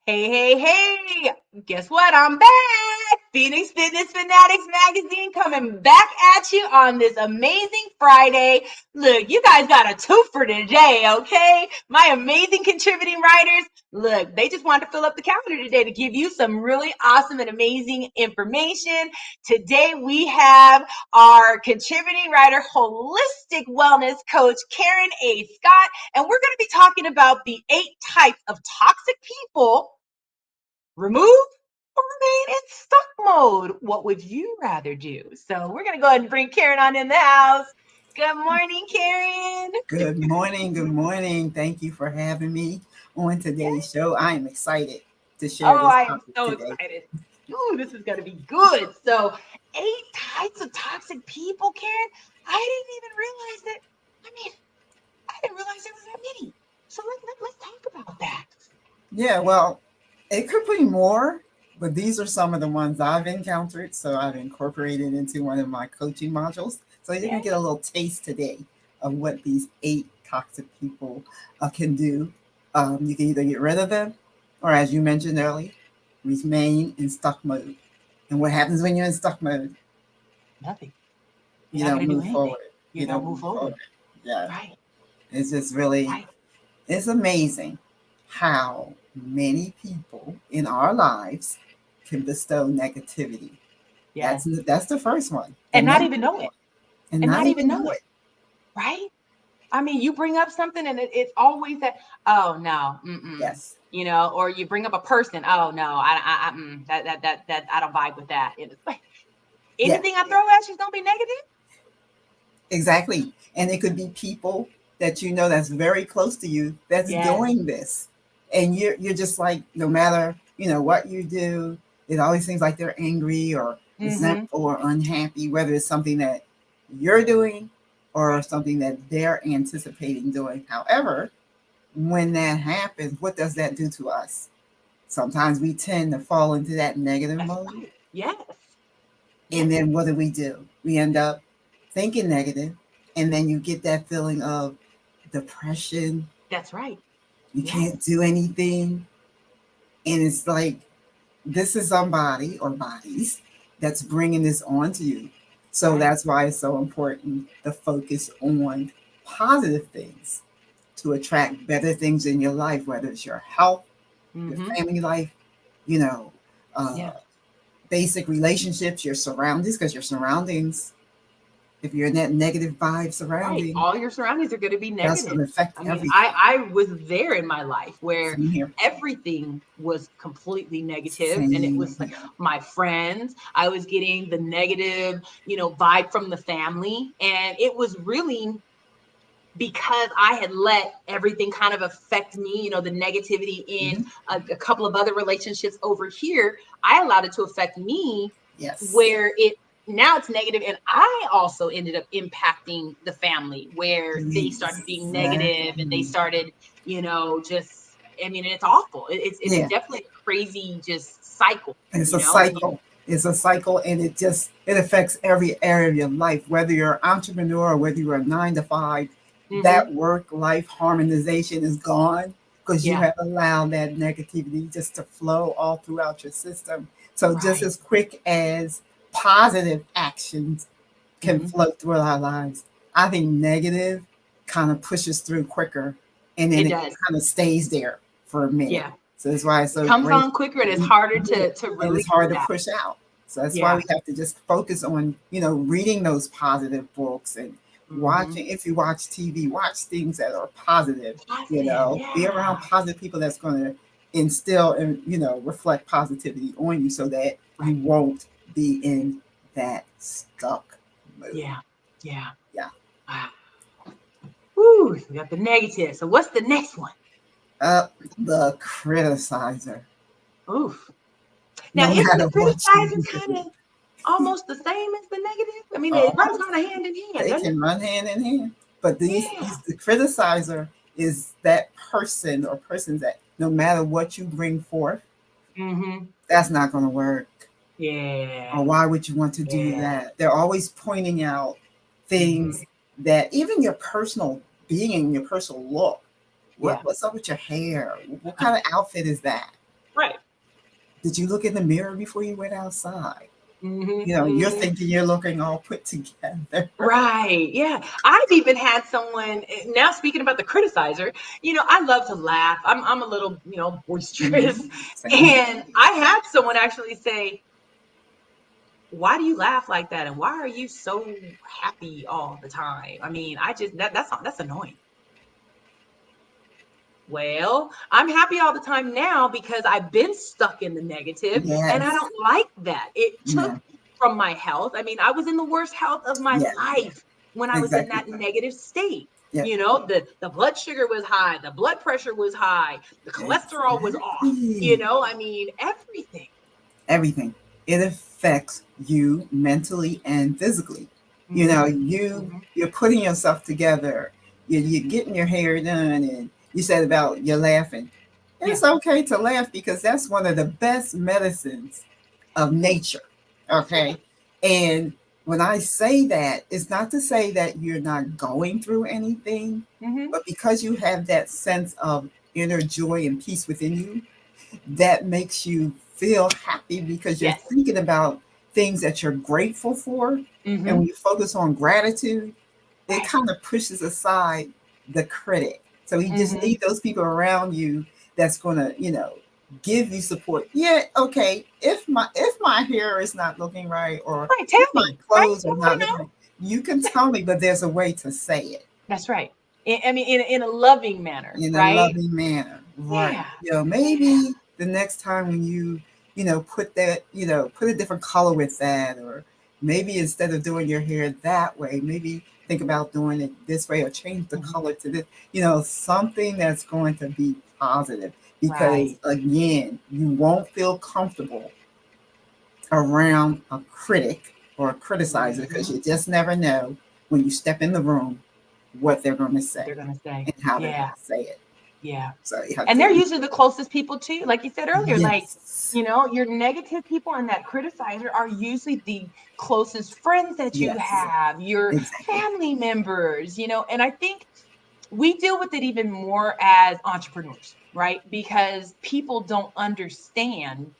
Hey, hey, hey! Guess what? I'm back! Phoenix Fitness Fanatics magazine coming back at you on this amazing Friday. Look, you guys got a twofer today, okay? My amazing contributing writers, look, they just wanted to fill up the calendar today to give you some really awesome and amazing information. Today we have our contributing writer, Holistic Wellness Coach, Karen A. Scott, and we're going to be talking about the 8 types of toxic people. Remove or remain in stuck mode? What would you rather do? So we're going to go ahead and bring Karen on in the house. Good morning, Karen. Good morning. Good morning. Thank you for having me on today's show. I am excited to share Oh, this I am topic so today. excited. Ooh, this is going to be good. So 8 types of toxic people, Karen. I didn't even realize that. I didn't realize there was that many. So let's talk about that. Yeah, well, it could be more, but these are some of the ones I've encountered. So I've incorporated into one of my coaching modules. So you're going to get a little taste today of what these 8 toxic people can do. You can either get rid of them, or as you mentioned earlier, remain in stuck mode. And what happens when you're in stuck mode? Nothing. You don't move forward. You don't move forward. Yeah. Right. It's just really, Right. it's amazing how many people in our lives can bestow negativity. Yes. That's the first one. And not even know it. And not even know it. Right? I mean, you bring up something and it's always that, oh no, Yes. or you bring up a person, oh no, that I don't vibe with that. It's like, anything I throw at you is gonna be negative. Exactly. And it could be people that you know that's very close to you that's doing this. And you're just like, no matter, what you do, it always seems like they're angry or resentful or unhappy, whether it's something that you're doing or something that they're anticipating doing. However, when that happens, what does that do to us? Sometimes we tend to fall into that negative mode. Right. Yes. And then what do? We end up thinking negative, and then you get that feeling of depression. That's right. You can't do anything. And it's like, this is somebody or bodies that's bringing this on to you. So that's why it's so important to focus on positive things to attract better things in your life, whether it's your health, your family life, basic relationships, your surroundings, because your surroundings, if you're in that negative vibe surrounding, all your surroundings are going to be negative. That's going to affect everything. I was there in my life where everything was completely negative, and it was like my friends. I was getting the negative, vibe from the family, and it was really because I had let everything kind of affect me, the negativity in a couple of other relationships over here. I allowed it to affect me. Yes. Where now it's negative, and I also ended up impacting the family where they started being negative, and they started, it's awful. It's definitely a crazy just cycle. It's a cycle. It's a cycle, and it affects every area of your life, whether you're an entrepreneur or whether you're a 9-to-5. That work-life harmonization is gone because you have allowed that negativity just to flow all throughout your system. So just as quick as positive actions can flow through our lives, I think negative kind of pushes through quicker, and then it kind of stays there for a minute. Yeah. So that's why it's so comes on quicker, and it's harder to really. And it's hard to push out. So that's why we have to just focus on reading those positive books and watching. If you watch TV, watch things that are positive. Be around positive people that's going to instill and reflect positivity on you, so that you won't be in that stuck mode. Yeah. Wow. Woo, we got the negative. So what's the next one? The criticizer. Oof. Now, isn't the criticizer kind of almost the same as the negative? I mean, it runs kind of hand in hand. They can run hand in hand. But the criticizer is that person or persons that no matter what you bring forth, that's not going to work. Yeah. Or why would you want to do that? They're always pointing out things that even your personal being, your personal look. What's up with your hair? What kind of outfit is that? Did you look in the mirror before you went outside? Mm-hmm, You know, you're mm-hmm. thinking you're looking all put together. Right. Yeah. I've even had someone now speaking about the criticizer, I love to laugh. I'm a little, boisterous. Same. And I had someone actually say, why do you laugh like that? And why are you so happy all the time? I mean, that's annoying. Well, I'm happy all the time now because I've been stuck in the negative and I Yes. don't like that. It took No. from my health. I mean, I was in the worst health of my Yeah. life when I was in Exactly. that negative state. Yeah. The blood sugar was high, the blood pressure was high, the cholesterol was off, Exactly. I mean, everything. Everything. It affects you mentally and physically. You know, Mm-hmm. Mm-hmm. you're putting yourself together. You're getting your hair done, and you said about you're laughing. Yeah. It's okay to laugh because that's one of the best medicines of nature. That's Okay, right. and when I say that, it's not to say that you're not going through anything, Mm-hmm. but because you have that sense of inner joy and peace within you, that makes you feel happy because you're Yes. thinking about things that you're grateful for. And Mm-hmm. when you focus on gratitude, it Right. kind of pushes aside the critic. So you just Mm-hmm. need those people around you that's going to, give you support. Yeah, okay. If my hair is not looking right, or Right. if Tell my me. Right. clothes I are want not to looking know. right, you can tell me, but there's a way to say it That's right. I mean, in a loving manner, in a right? loving manner. Right. Yeah. Yeah. Maybe the next time when put that, put a different color with that, or maybe instead of doing your hair that way, maybe think about doing it this way or change the Mhm. color to this, something that's going to be positive. Because Right. again, you won't feel comfortable around a critic or a criticizer because Mhm. you just never know when you step in the room what they're going to What say they're gonna say. and how they're going Yeah. to say it. Yeah. So you have And they're to, usually the closest people to you, like you said earlier. Like, yes, your negative people and that criticizer are usually the closest friends that you yes, have, your exactly. family members, and I think we deal with it even more as entrepreneurs, right? Because people don't understand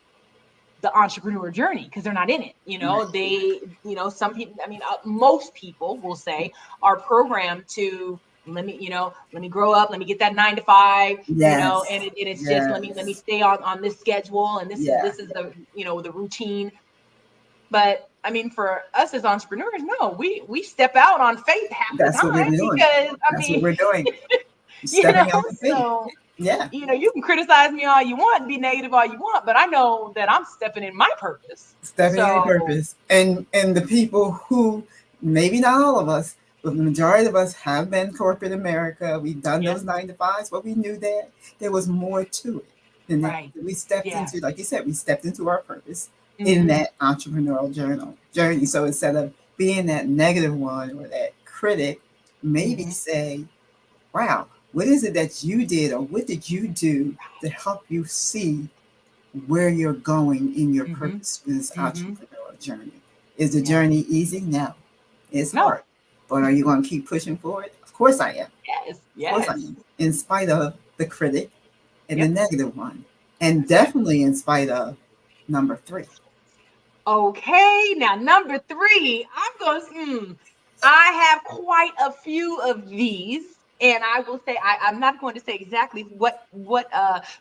the entrepreneur journey because they're not in it. Right. Some people, I mean, most people will say are programmed to let me grow up, let me get that 9 to 5, Yes, and it's just let me yes, stay on this schedule, and yeah. this is the the routine. But I mean, for us as entrepreneurs, no, we step out on faith half the That's what we're time doing. because I That's what mean, we're doing. you Stepping know, out on faith. so Yeah, you can criticize me all you want, be negative all you want, but I know that I'm stepping in my purpose. stepping in So, purpose. And the people who, maybe not all of us, but the majority of us have been corporate America. We've done yes, those 9 to 5s, but we knew that there was more to it than that. right. We stepped Yes. into, like you said, we stepped into our purpose in Hmm. that entrepreneurial journey. So instead of being that negative one or that critic, maybe Hmm. say, wow, what is it that you did or what did you do to help you see where you're going in your Hmm. purpose with this Hmm. entrepreneurial journey? Is the Yeah. journey easy? No, it's No. hard. But are you going to keep pushing forward? Of course I am. Yes. Of course I Yes. am. In spite of the critic and the Yep. negative one. And That's right. definitely in spite of number 3. Okay. Now, number three, I have quite a few of these. And I will say I'm not going to say exactly what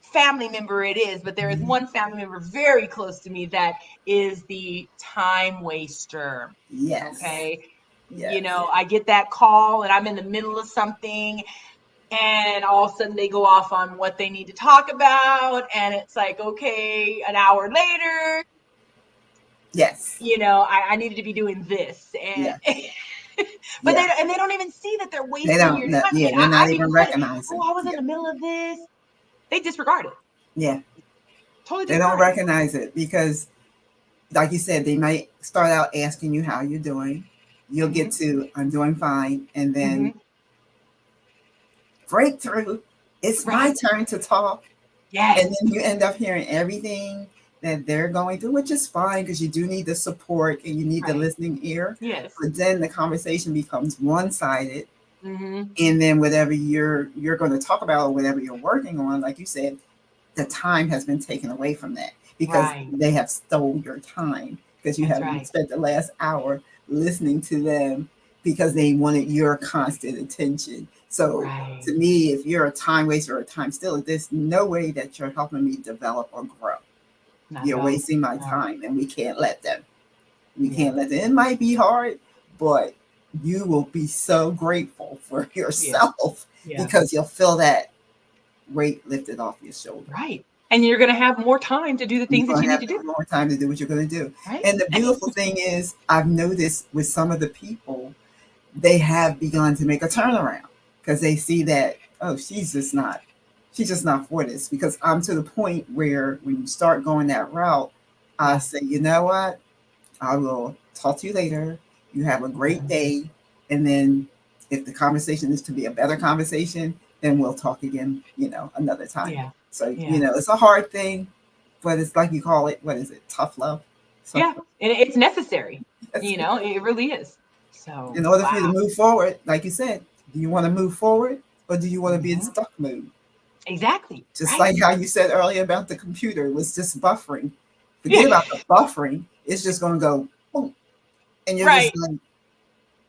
family member it is, but there is one family member very close to me that is the time waster. Yes. Okay. Yes. I get that call and I'm in the middle of something, and all of a sudden they go off on what they need to talk about. And it's like, okay, an hour later, Yes. I needed to be doing this. And Yeah. but Yeah. they don't even see that they're They wasting don't your know. time. Yeah, And they're not I've even even said, recognizing. oh, I was in Yeah. the middle of this. They disregard it. Yeah. Totally They don't disregard it. recognize it because, like you said, they might start out asking you how you're doing. You'll get Hmm. to I'm doing fine, and then Hmm. breakthrough. It's my Right. turn to talk, and Yes. then you end up hearing everything that they're going through, which is fine because you do need the support and you need the Right. listening ear. Yes. But then the conversation becomes one sided, Hmm. and then whatever you're going to talk about or whatever you're working on, like you said, the time has been taken away from that because Right. they have stole your time because you That's haven't right. spent the last hour listening to them because they wanted your constant attention. So Right. to me, if you're a time waster or a time stealer, there's no way that you're helping me develop or grow. Not at You're all. wasting my No. time, and we can't let them. We Yeah. can't let them. It might be hard, but you will be so grateful for Yeah. yourself Yeah. because you'll feel that weight lifted off your shoulder. Right. And you're going to have more time to do the You're things that going you to need have to do. more time to do what you're going to do. Right. And the beautiful thing is, I've noticed with some of the people, they have begun to make a turnaround because they see that, oh, she's just not for this. Because I'm to the point where when you start going that route, I say, you know what? I will talk to you later. You have a great day. And then if the conversation is to be a better conversation, then we'll talk again, another time. Yeah. So, Yeah. it's a hard thing, but it's like you call it, what is it? Tough love. So, Yeah. And it's necessary. yes. It really is. So, In order for you to wow. move forward, like you said, do you want to move forward or do you want to be in Mhm. stuck mode? Exactly. Just Right. like how you said earlier about the computer, it was just buffering. Yeah. Forget about the buffering. It's just going to go boom. And you're just Right. like,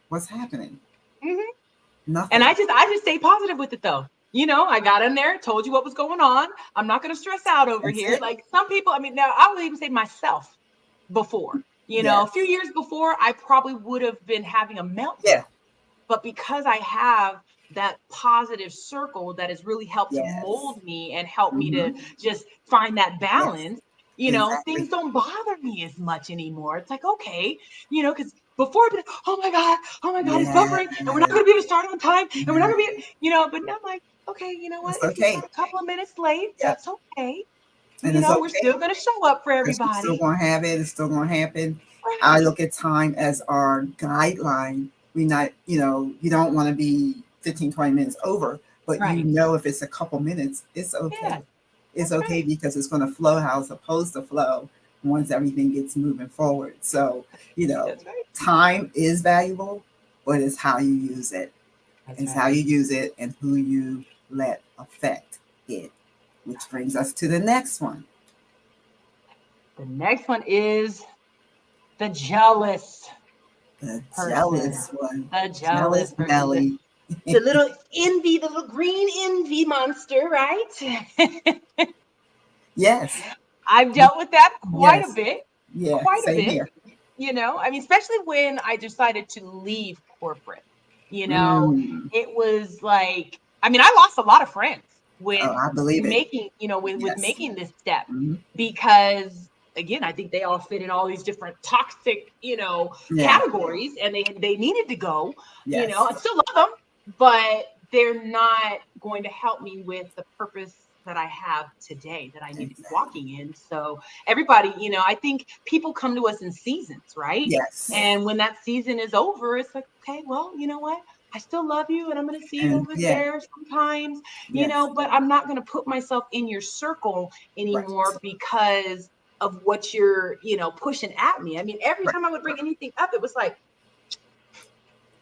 what's happening? Mhm. And Nothing. I just stay positive with it though. I got in there, told you what was going on. I'm not going to stress out over That's here. it. Like some people, I mean, now I would even say myself before, a few Yes. years before, I probably would have been having a meltdown. Yeah. But because I have that positive circle that has really helped to Yes. mold me and help me to Mm-hmm. just find that Yes. balance, things Exactly. don't bother me as much anymore. It's like, okay, because before I'd be like, oh my God, it's buffering and we're not Yes. going to be able to start on time and we're not Yes. going to be, but now I'm like, okay, you know what? It's If we okay. start a couple of minutes late, Yep. that's okay. And it's We're still okay going to show up for because we're still everybody. going to have it. It's still going to happen. I Right. look at time as our guideline. We not, you don't want to be 15, 20 minutes over, but Right. if it's a couple minutes, it's okay. Yeah, It's that's okay right. because it's going to flow how it's supposed to flow once everything gets moving forward. So, That's right. time is valuable, but it's how you use it. That's It's how right. you use it and who you let affect it. Which brings us to the next one. The next one is the jealous The person. jealous one. The jealous Jealous person. Nelly. The little envy, the little green envy monster, right? Yes. I've dealt with that quite a Yes. bit. Yeah. Quite a Same bit. here. I mean, especially when I decided to leave corporate, Mm. it was like, I mean, I lost a lot of friends with Oh, I believe it. making, with Yes. making this step Mm-hmm. because again, I think they all fit in all these different toxic, Yeah. categories and they needed to go, Yes. I still love them, but they're not going to help me with the purpose that I have today that I need to be Exactly. walking in. So everybody, I think people come to us in seasons, right? Yes. And when that season is over, it's like, okay, well, you know what? I still love you and I'm going to see you And over yeah. there sometimes, Yes. but I'm not going to put myself in your circle Right. anymore because of what you're, pushing at me. I mean, every Right. time I would bring anything up, it was like,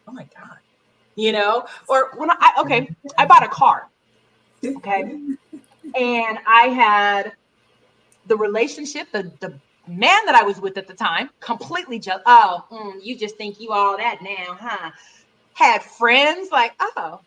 oh my God, or when I bought a car. Okay. And I had the relationship, the man that I was with at the time, completely just, you just think you all that now, huh? Had friends like, oh,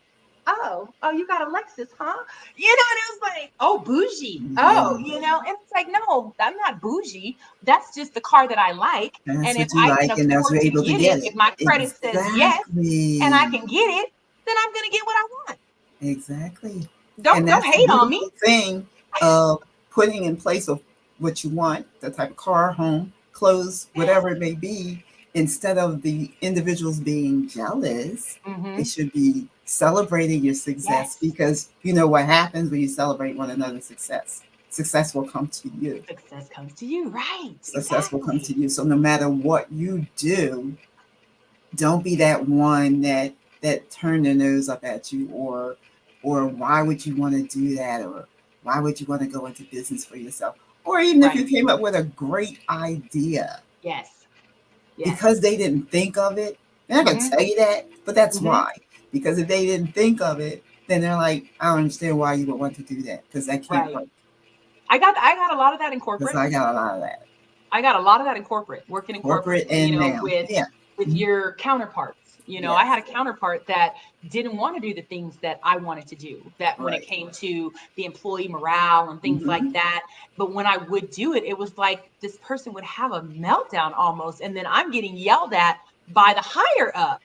you got a Lexus, huh? And it was like, oh, bougie. Yeah. And it's like, no, I'm not bougie. That's just the car that I like. That's And if what you I can like, and that's afford you're to able to get it, get if it. my credit says yes and I Exactly. can get it, then I'm going to get what I want. Exactly. And Don't that's the hate on me. beautiful thing of putting in place of what you want, the type of car, home, clothes, whatever it may be, instead of the individuals being jealous, they Mm-hmm. should be celebrating your success Yes. because you know what happens when you celebrate one another's success. Success will come to you. Success comes to you. Right. Success will come Exactly. to you. So no matter what you do, don't be that one that turn their nose up at you or why would you want to do that or why would you want to go into business for yourself or even if you Right. came up with a great idea Yes. Yes. because they didn't think of it. They're not going to Mm-hmm. tell you that, but that's Mm-hmm. why, because if they didn't think of it, then they're like, I don't understand why you would want to do that because that can't Right. work. I got a lot of that in Because corporate. I got a lot of that. I got a lot of that in corporate, working in corporate, And now. with Yeah. your counterparts. I had a counterpart that didn't want to do the things that I wanted to do, that when it came to the employee morale and things like that. But when I would do it, it was like this person would have a meltdown almost. And then I'm getting yelled at by the higher up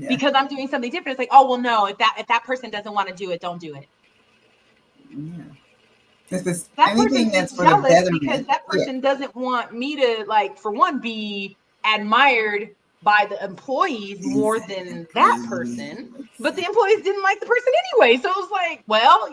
because I'm doing something different. It's like, oh, well, no, if that person doesn't want to do it, don't do it. Yeah. That Person's that's just for the jealous betterment. because that person doesn't want me to, like, for one, be admired by the employees more than that person. But the employees didn't like the person anyway. So it was like, well,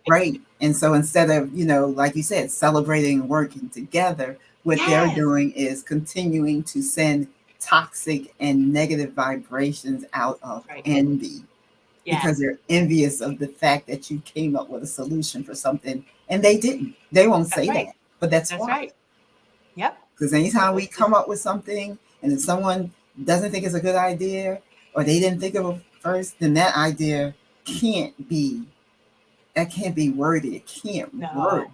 Right. And so instead of, like you said, celebrating and working together, what they're doing is continuing to send toxic and negative vibrations out of envy. Because they're envious of the fact that you came up with a solution for something and they didn't. They won't say that, but that's why. Right. Yep. Because anytime we come up with something and if someone doesn't think it's a good idea or they didn't think of it first, then that idea can't be worthy. It can't work.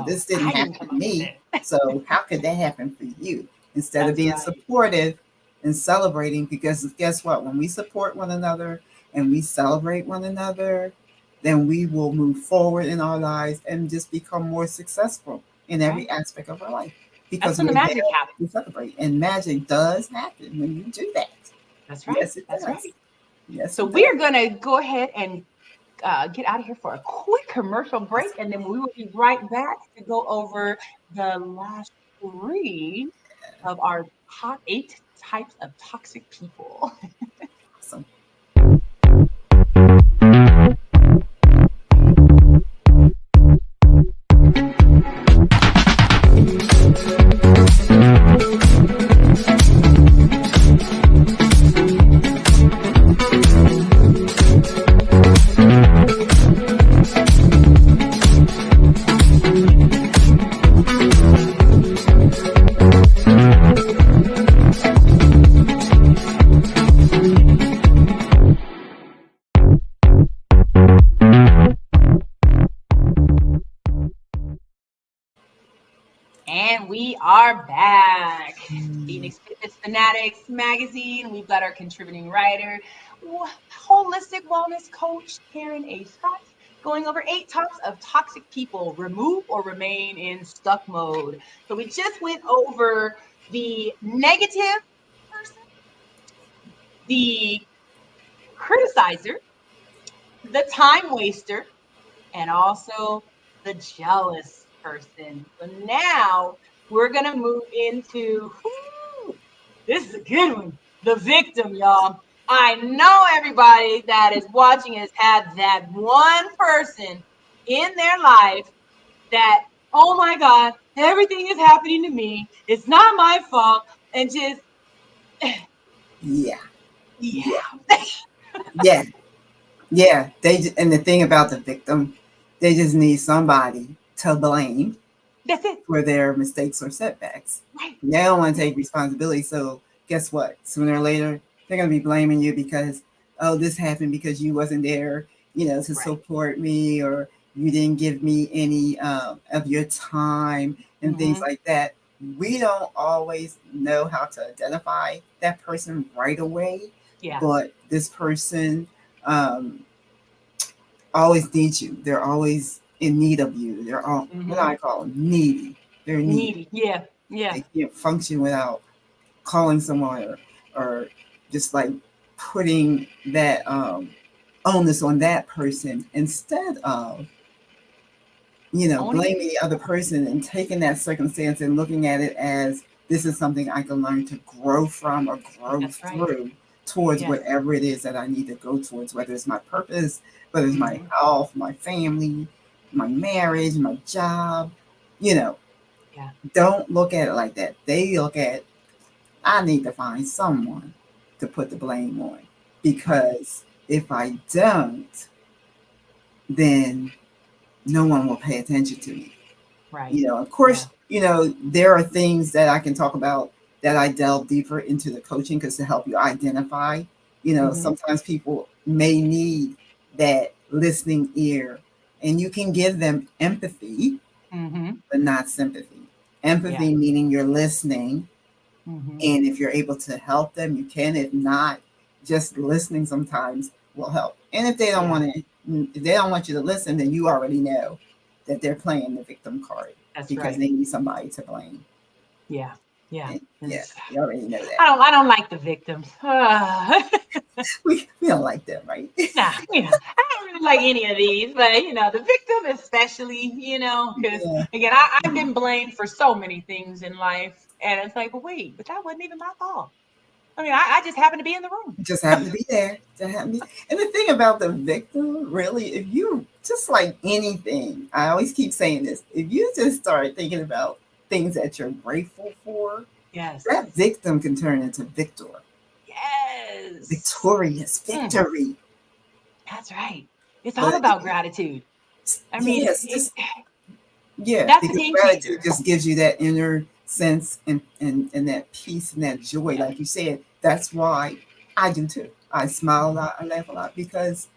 This didn't happen to me. So how could that happen for you? Instead of being supportive and celebrating, because guess what? When we support one another and we celebrate one another, then we will move forward in our lives and just become more successful in every aspect of our life. Because that's when the magic happens. We celebrate, and magic does happen when you do that. That's right. Yes, it does. Right. Yes. So we're gonna go ahead and get out of here for a quick commercial break, and then we will be right back to go over the last 3 of our top 8 types of toxic people. Awesome. And we are back. Phoenix Fitness Fanatics magazine. We've got our contributing writer, Holistic Wellness Coach, Karen A. Scott, going over 8 types of toxic people. Remove or remain in stuck mode. So we just went over the negative person, the criticizer, the time waster, and also the jealous person. So now we're going to move into, this is a good one, the victim, y'all. I know everybody that is watching has had that one person in their life that, oh my God, everything is happening to me. It's not my fault. And just, Yeah. And the thing about the victim, they just need somebody to blame. That's it. For their mistakes or setbacks. Right. They don't want to take responsibility. So guess what? Sooner or later, they're going to be blaming you because, oh, this happened because you wasn't there, to support me, or you didn't give me any of your time and things like that. We don't always know how to identify that person right away. Yeah. But this person always needs you. They're always in need of you. They're all what do I call them? Needy. They're needy. Yeah. They can't function without calling someone or just like putting that onus on that person instead of blaming the other person and taking that circumstance and looking at it as this is something I can learn to grow from or grow through towards whatever it is that I need to go towards, whether it's my purpose, whether it's my health, my family, my marriage, my job, Don't look at it like that. They look at, I need to find someone to put the blame on, because if I don't, then no one will pay attention to me. Right. Of course, there are things that I can talk about that I delve deeper into the coaching, because to help you identify, sometimes people may need that listening ear And you can give them empathy, but not sympathy. Empathy meaning you're listening. And if you're able to help them, you can. If not, just listening sometimes will help. And if they don't want to, if they don't want you to listen, then you already know that they're playing the victim card. That's because they need somebody to blame. Yeah. Yeah. And, yeah. You already know that. I don't like the victims. we don't like them, right? Nah, I don't really like any of these, but the victim especially, because again, I've been blamed for so many things in life, and it's like, well, wait, but that wasn't even my fault. I mean, I just happened to be in the room. Just happened to be there. And the thing about the victim, really, if you just like anything, I always keep saying this, if you just start thinking about things that you're grateful for, that victim can turn into victor. Yes. Victorious victory. That's right. It's all about gratitude. I mean, yes, that's because gratitude just gives you that inner sense and that peace and that joy. Like you said, that's why I do too. I smile a lot, I laugh a lot, because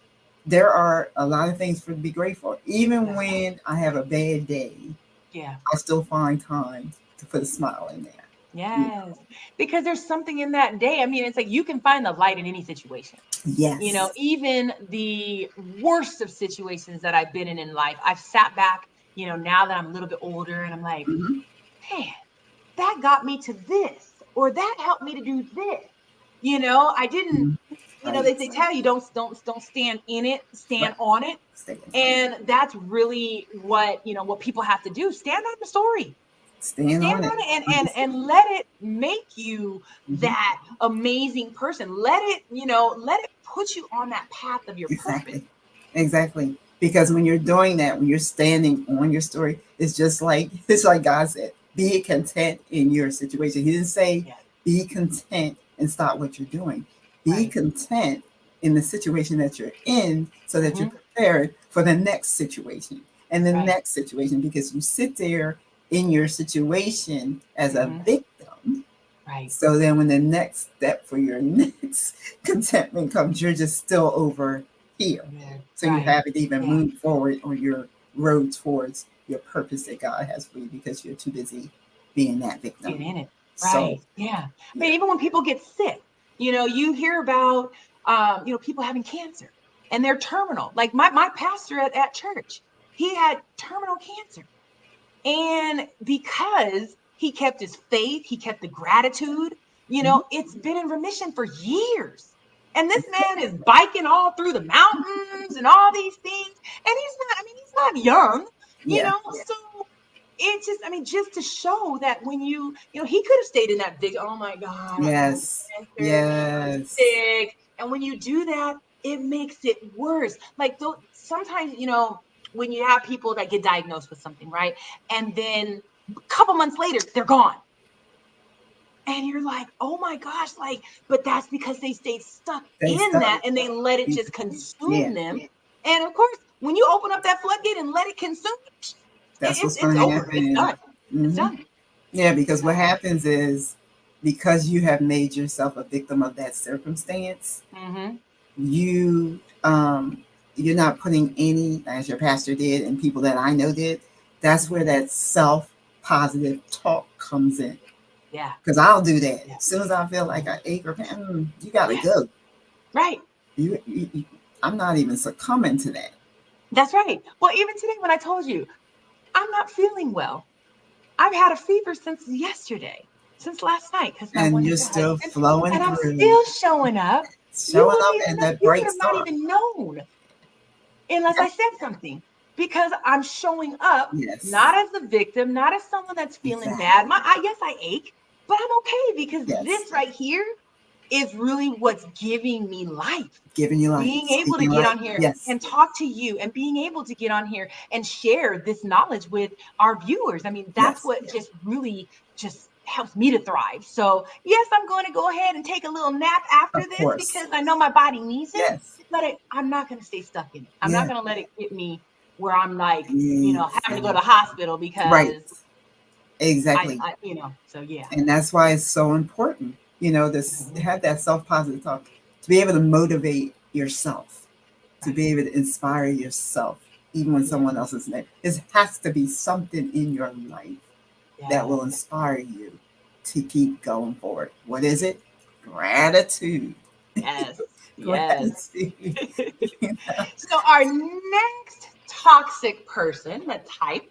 there are a lot of things to be grateful. Even when I have a bad day, I still find time to put a smile in there. Yes, because there's something in that day. I mean, it's like you can find the light in any situation. Yes. Even the worst of situations that I've been in life, I've sat back, now that I'm a little bit older, and I'm like, man, that got me to this, or that helped me to do this. I didn't, they tell you don't stand in it, stand on it. And that's really what people have to do. Stand on the story. Stand on it and let it make you that amazing person. Let it put you on that path of your purpose. Exactly. Because when you're doing that, when you're standing on your story, it's like God said, be content in your situation. He didn't say be content and stop what you're doing. Be content in the situation that you're in so that you're prepared for the next situation and the next situation, because you sit there in your situation as a victim. So then when the next step for your next contentment comes, you're just still over here. So you haven't even moved forward on your road towards your purpose that God has for you, because you're too busy being that victim. Get in it. Right. So, I mean, even when people get sick, you hear about, people having cancer and they're terminal. Like my pastor at church, he had terminal cancer. And because he kept his faith, he kept the gratitude, it's been in remission for years. And this man is biking all through the mountains and all these things. And he's not young, so it's just, just to show that when he could have stayed in that big, oh my God. Yes. I'm sick. And when you do that, it makes it worse. Like sometimes, when you have people that get diagnosed with something, right? And then a couple months later, they're gone. And you're like, oh my gosh, but that's because they stayed stuck in that and they let it just consume them. And of course, when you open up that floodgate and let it consume, it's over. It's done. It's done. Yeah, because what happens is, because you have made yourself a victim of that circumstance, you're not putting any, as your pastor did and people that I know did, that's where that self-positive talk comes in. Yeah. Because I'll do that. As soon as I feel like I ache or pain, you got to go. Right. I'm not even succumbing to that. That's right. Well, even today when I told you, I'm not feeling well. I've had a fever since yesterday, since last night. And you're still flowing and through. I'm still showing up. And that bright star. You would have not even known unless I said something. Because I'm showing up, not as the victim, not as someone that's feeling bad. Yes, I ache, but I'm okay, because this right here is really what's giving me life. Giving you life. Being able to get on here and talk to you, and being able to get on here and share this knowledge with our viewers. I mean, that's what just really just helps me to thrive. So yes, I'm going to go ahead and take a little nap after this, because I know my body needs it. But I'm not going to stay stuck in it. I'm not going to let it get me where I'm like, having to go to the hospital because exactly. So yeah. And that's why it's so important, to have that self-positive talk, to be able to motivate yourself, to be able to inspire yourself, even when someone else is there. It has to be something in your life that will inspire you to keep going forward. What is it? Gratitude. Yes. Yes. Gratitude. So our next toxic person, the type,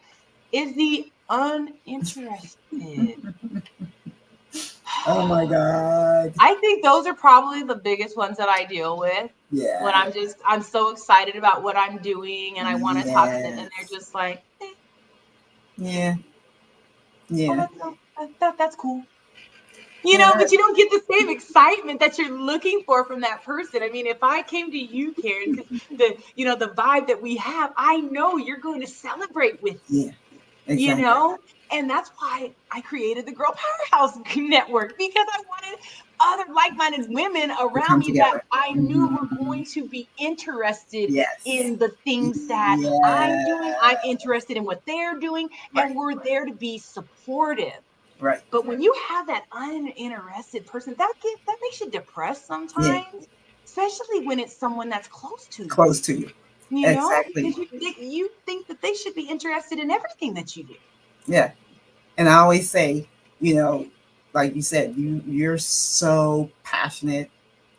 is the uninterested. Oh my God. I think those are probably the biggest ones that I deal with. Yeah. When I'm so excited about what I'm doing and I want to talk to them, and they're just like, yeah. oh, that's cool. Yeah. But you don't get the same excitement that you're looking for from that person. I mean, if I came to you, Karen, because the vibe that we have, I know you're going to celebrate with me. Yeah. Exactly. And that's why I created the Girl Powerhouse Network, because I wanted other like-minded women To around come me that together. I knew were going to be interested Yes. in the things that I'm doing. I'm interested in what they're doing, and we're there to be supportive. Right. But when you have that uninterested person, that makes you depressed Yeah. sometimes, especially when it's someone that's close to you. Close to you. Exactly. Because you think that they should be interested in everything that you do. Yeah. And I always say, like you said, you're so passionate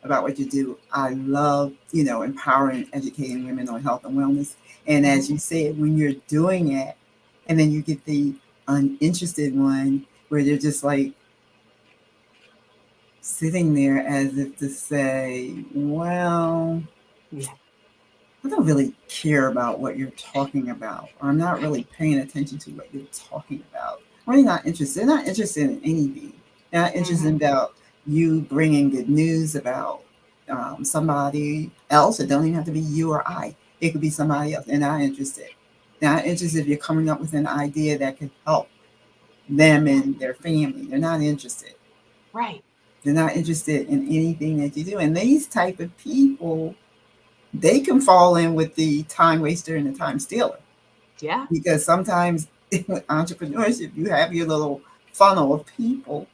about what you do. I love, empowering, educating women on health and wellness. And as you said, when you're doing it, and then you get the uninterested one where they're just like sitting there as if to say, well, I don't really care about what you're talking about, or I'm not really paying attention to what you're talking about. I'm really not interested. They're not interested in anything. They're not interested about you bringing good news about somebody else. It don't even have to be you or I. It could be somebody else. They're not interested. They're not interested if you're coming up with an idea that could help them and their family. They're not interested. Right. They're not interested in anything that you do. And these type of people, they can fall in with the time waster and the time stealer. Yeah. Because sometimes with entrepreneurship, you have your little funnel of people,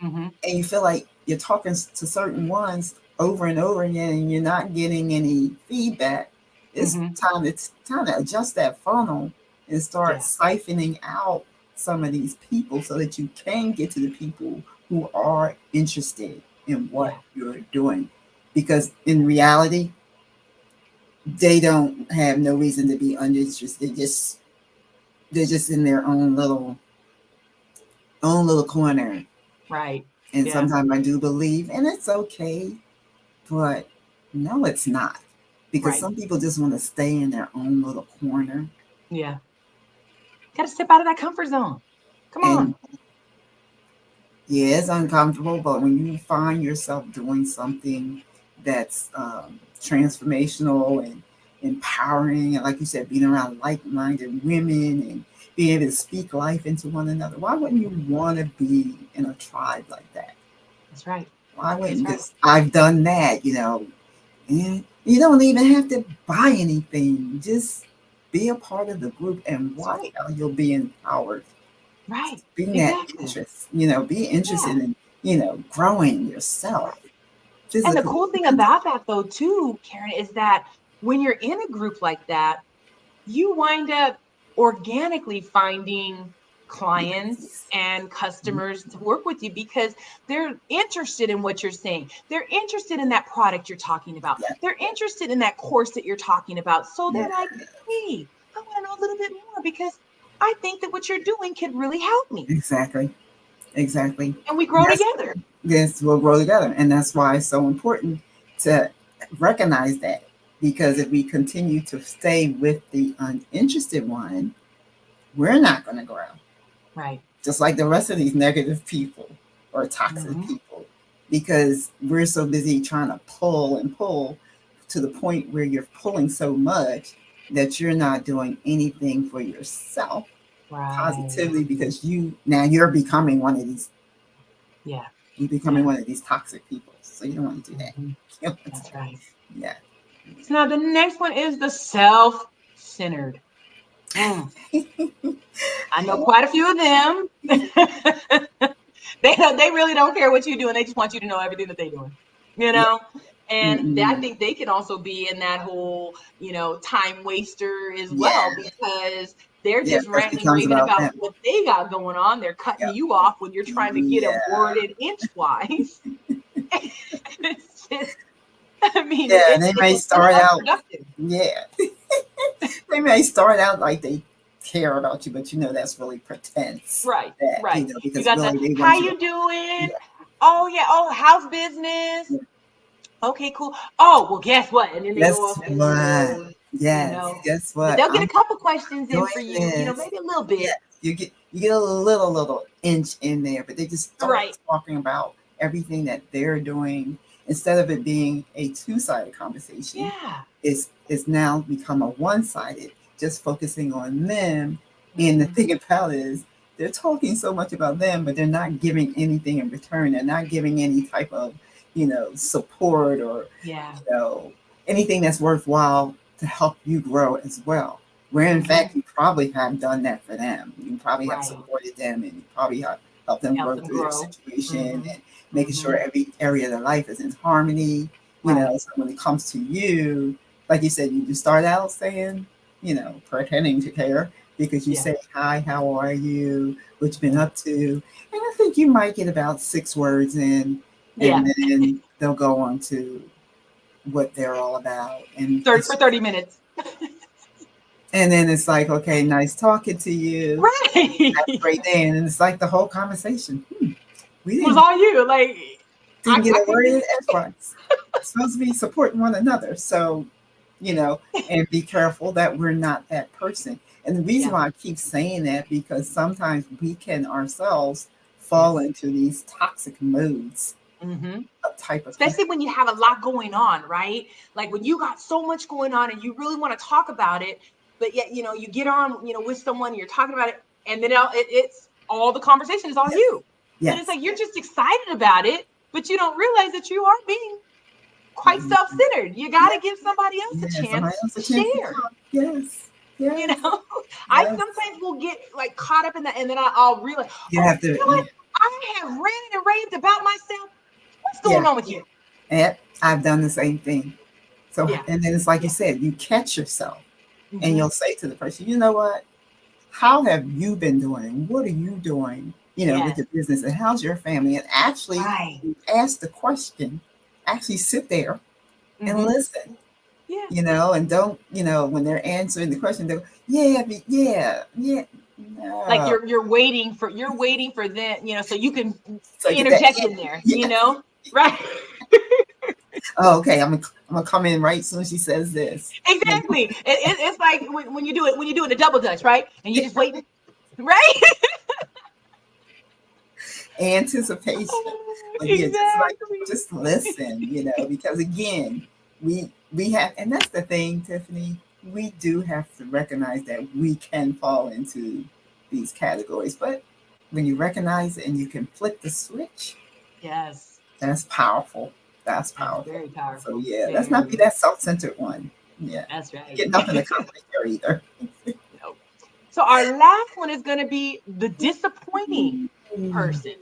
and you feel like you're talking to certain ones over and over again, and you're not getting any feedback. It's time to adjust that funnel and start siphoning out some of these people so that you can get to the people who are interested in what you're doing. Because in reality, they don't have no reason to be uninterested. They're just in their own little corner. Right. And sometimes I do believe, and it's okay, but no, it's not. Because some people just want to stay in their own little corner. Yeah. Got to step out of that comfort zone. Come on. Yeah, it's uncomfortable, but when you find yourself doing something that's transformational and empowering, and like you said, being around like-minded women and being able to speak life into one another, why wouldn't you want to be in a tribe like that? That's right. Why wouldn't? Because I've done that, and you don't even have to buy anything. Just be a part of the group and watch how you'll be empowered. Right. Being that interest, be interested in, growing yourself. And the cool thing about that, though, too, Karen, is that when you're in a group like that, you wind up organically finding clients and customers to work with you because they're interested in what you're saying. They're interested in that product you're talking about. They're interested in that course that you're talking about. So they're like, hey, I want to know a little bit more because I think that what you're doing could really help me. Exactly. And we grow together. Yes, we'll grow together. And that's why it's so important to recognize that. Because if we continue to stay with the uninterested one, we're not going to grow. Right. Just like the rest of these negative people or toxic people. Because we're so busy trying to pull and pull to the point where you're pulling so much that you're not doing anything for yourself positively, because you're becoming one of these. Yeah. You're becoming one of these toxic people. So you don't want to do that. That's right. Yeah. So now the next one is the self-centered. I know quite a few of them. They really don't care what you're doing. They just want you to know everything that they're doing. And I think they can also be in that whole, time waster as well, because they're just Because it ranting and becomes raving about about them. what they got going on. They're cutting Yep. you off when you're trying to get it Yeah. worded inchwise. It's just, I mean, Yeah, they may it's so start out. unproductive. Yeah, they may start out like they care about you, but that's really pretense. Right, That right. You because got the, really they how want you to. you doing? Yeah, Oh yeah. Oh, how's business? yeah. Okay, cool. Oh, well, guess what? And then they go Guess off down the what? road, Yes. Guess But what? they'll get a I'm couple questions in doing for you, this. maybe a little Yeah, bit. you get a little inch in there, but they just start Right. talking about everything that they're doing instead of it being a two-sided conversation. Yeah. It's now become a one-sided, just focusing on them. And the Mhm. thing about it is they're talking so much about them, but they're not giving anything in return. They're not giving any type of, support or, Yeah. you know, anything that's worthwhile to help you grow as well. Where in Mhm. fact you probably have done that for them. You probably have Right. supported them and you probably have helped them Help grow them through their grow. situation Mhm. and making sure Mhm. every area of their life is in harmony. Right. So when it comes to you, like you said, you start out saying, pretending to care because you Yeah. say, hi, how are you? What you been Mhm. up to? And I think you might get about 6 words in, and Yeah. then they'll go on to what they're all about. And 30 for 30 minutes. then it's like, okay, nice talking to you. Have a Right. great day. And it's like the whole conversation. We Was didn't all you. Like, didn't get I a couldn't word get in edgewise. It's supposed to be supporting one another. So, and be careful that we're not that person. And the reason Yeah. why I keep saying that because sometimes we can ourselves fall Yes. into these toxic moods Mhm. of type of Especially people. when you have a lot going on, right? Like when you got so much going on and you really want to talk about it, but yet, you get on, with someone, you're talking about it, and then it's all the conversation is all Yes. you. And it's Yes. like you're just excited about it, but you don't realize that you are being quite Mhm. self-centered. You got to Yes. give somebody else a Yes. Somebody chance else to a chance to share. talk. Yes. You Yes. know, I Yes. sometimes will get like caught up in that, and then I'll realize, You oh, have to, you know what? I have ranted and raved about myself. What's going yeah. on with you? And I've done the same thing. So, Yeah. and then it's like you Yeah. said, you catch yourself and Hmm. you'll say to the person, you know what? How have you been doing? What are you doing, with Yes. your business and how's your family? And actually Right. ask the question, actually sit there and Hmm. listen, Yeah. and don't, when they're answering the question, they go, yeah, yeah, yeah. Like No. you're waiting for them, so you can So I get that. interject in there, Yes. right? Oh, okay. I'm gonna come in right soon as she says this. Exactly. It's like when you do it the double dutch, right? And you're just waiting, right? Anticipation. But yeah, Exactly. just listen, because again, we have, and that's the thing, Tiffany, we do have to recognize that we can fall into these categories. But when you recognize it and you can flip the switch, Yes. that's powerful. That's That's powerful. very So powerful. yeah, let's not be Very. that self-centered one. Yeah. That's right. Get nothing accomplished there either. Nope. So our last one is going to be the disappointing person.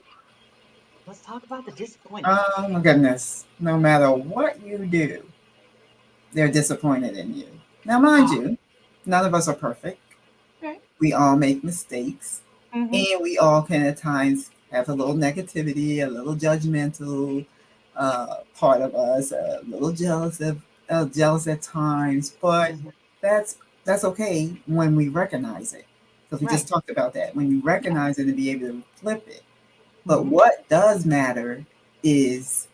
Let's talk about the disappointing. Oh my goodness. No matter what you do, they're disappointed in you. Now, mind Oh, you, none of us are perfect. okay. We all make mistakes, Mm-hmm. and we all can at times have a little negativity, a little judgmental part of us, a little jealous at times. But Mm-hmm. that's that's okay when we recognize it, because we just Right. talked about that. When you Yeah. recognize it and be able to flip it. But Mm-hmm. what does matter is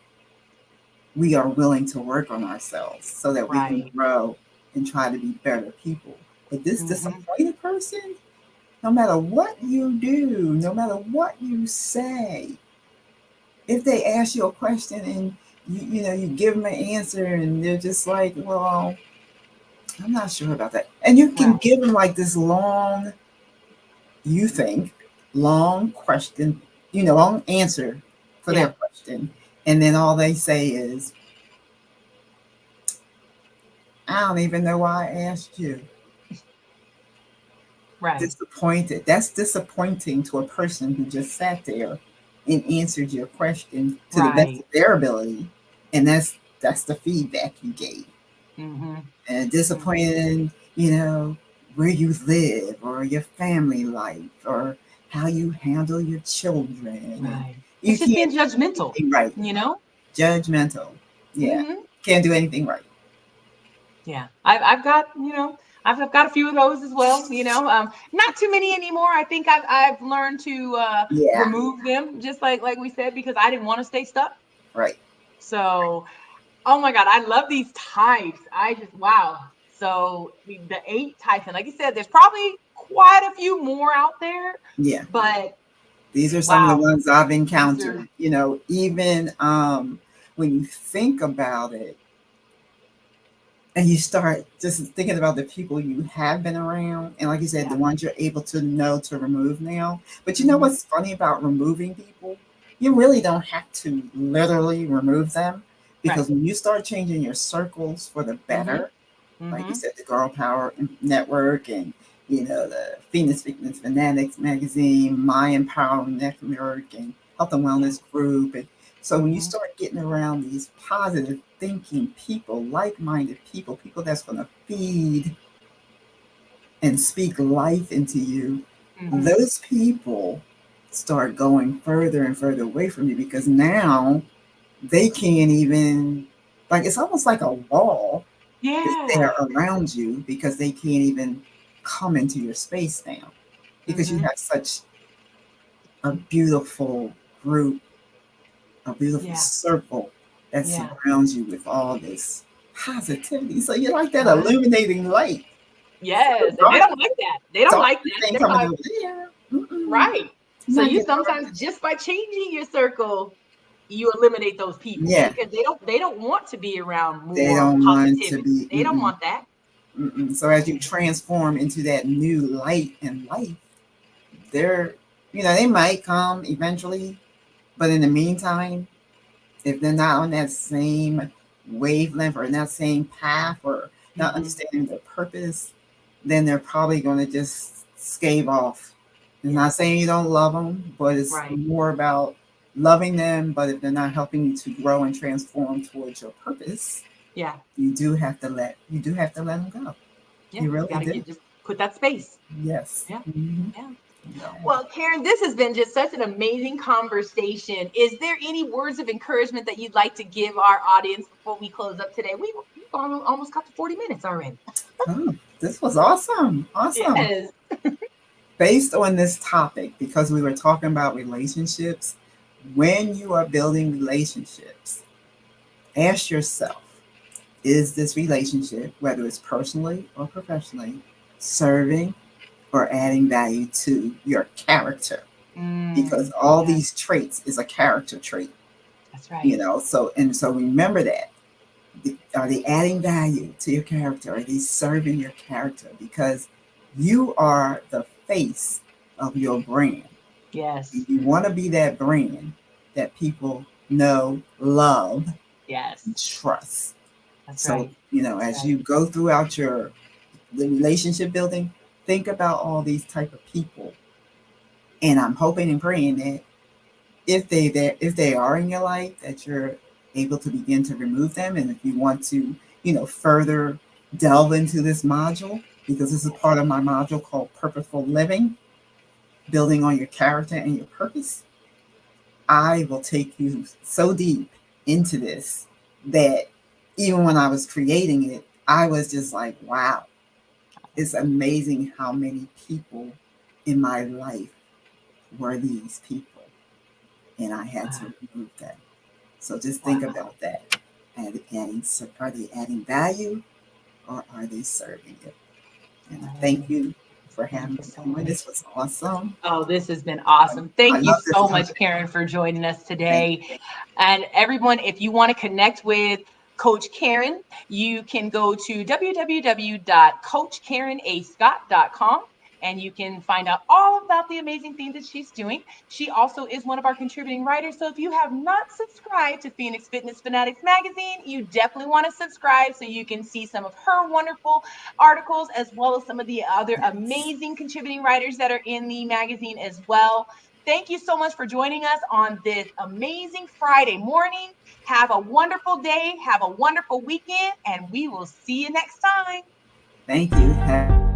we are willing to work on ourselves so that we can Right. grow and try to be better people. But this Mm-hmm. disappointed person, no matter what you do, no matter what you say, if they ask you a question and you give them an answer and they're just like, well, I'm not sure about that. And you can Right. give them like this long, you think, long question, long answer for their Yeah. question. And then all they say is, I don't even know why I asked you. Right. Disappointed. That's disappointing to a person who just sat there and answered your question to the best Right. of their ability. And that's that's the feedback you gave. Mm-hmm. And disappointed in, where you live or your family life or how you handle your children. And Right. you It's just can't being do judgmental, anything right. you know? Judgmental. Yeah. Mm-hmm. Can't do anything right. Yeah. I've got, I've got a few of those as well, not too many anymore. I think I've learned to Yeah. remove them, just like we said, because I didn't want to stay stuck. Right. So, oh my God, I love these types. I just, wow. So the 8 types, and like you said, there's probably quite a few more out there, Yeah. but These are some of the wow, ones I've these are, encountered. Even when you think about it, and you start just thinking about the people you have been around, and like you said, the yeah. ones you're able to know to remove now. But you know Mm-hmm. what's funny about removing people? You really don't have to literally remove them, Right. because when you start changing your circles for the Mm-hmm. better, like you Mm-hmm. said, the Girl Power Network, and the Phoenix Fitness Fanatics magazine, My Empowerment Network, and Health and Yeah. Wellness Group. And so when you Mm-hmm. start getting around these positive thinking people, like-minded people that's going to feed and speak life into you, Mm-hmm. those people start going further and further away from you, because now they can't even, like, it's almost like a wall is Yeah. there around you, because they can't even come into your space now, because you Mm-hmm. have such a beautiful group, a beautiful Yeah. circle that Yeah. surrounds you with all this positivity. So you're like that Right. illuminating light. So Yes. And they dark, don't like that. They don't like darkness that. ain't They're coming like, over there. Mm-mm. right. So Not you your sometimes darkness. just by changing your circle, you eliminate those people Yeah, because they don't want to be around they more don't want to positivity. be. They don't Mm-mm, want that. mm-mm. So as you transform into that new light and life, they're, they might come eventually, but in the meantime, if they're not on that same wavelength or in that same path or not Mm-hmm. understanding their purpose, then they're probably going to just scave off. It's Yeah. not saying you don't love them, but it's Right. more about loving them. But if they're not helping you to grow and transform towards your purpose, Yeah. you do have to let them go. Yeah. You You really got to do. get just put that space. Yes. Yeah. Mm-hmm. Yeah. Yeah. Well, Karen, this has been just such an amazing conversation. Is there any words of encouragement that you'd like to give our audience before we close up today? We've almost got to 40 minutes already. Oh, this was awesome. Awesome. Yes. Based on this topic, because we were talking about relationships, when you are building relationships, ask yourself, is this relationship, whether it's personally or professionally, serving or adding value to your character? Because all Yeah, these traits is a character trait, that's right. so remember that. Are they adding value to your character? Are they serving your character? Because you are the face of your brand. Yes. You want to be that brand that people know, love, Yes. and trust. That's So, right. That's as right. you go throughout the relationship building, think about all these type of people. And I'm hoping and praying that if they are in your life, that you're able to begin to remove them. And if you want to, further delve into this module, because this is Yes. part of my module called Purposeful Living, building on your character and your purpose, I will take you so deep into this that even when I was creating it, I was just like, wow, it's amazing how many people in my life were these people. And I had Wow. to remove them. So just think Wow. about that. Are they adding value or are they serving it? And I thank Oh, you for thank having you so me. much. This was awesome. Oh, this has been I, awesome. I Thank you love this so much, topic. Karen, for joining us Thank today. you. And everyone, if you want to connect with Coach Karen, you can go to www.coachkarenascott.com and you can find out all about the amazing things that she's doing. She also is one of our contributing writers. So if you have not subscribed to Phoenix Fitness Fanatics magazine, you definitely want to subscribe so you can see some of her wonderful articles as well as some of the other Yes. amazing contributing writers that are in the magazine as well. thank you so much for joining us on this amazing Friday morning. Have a wonderful day. Have a wonderful weekend, and we will see you next time. Thank you.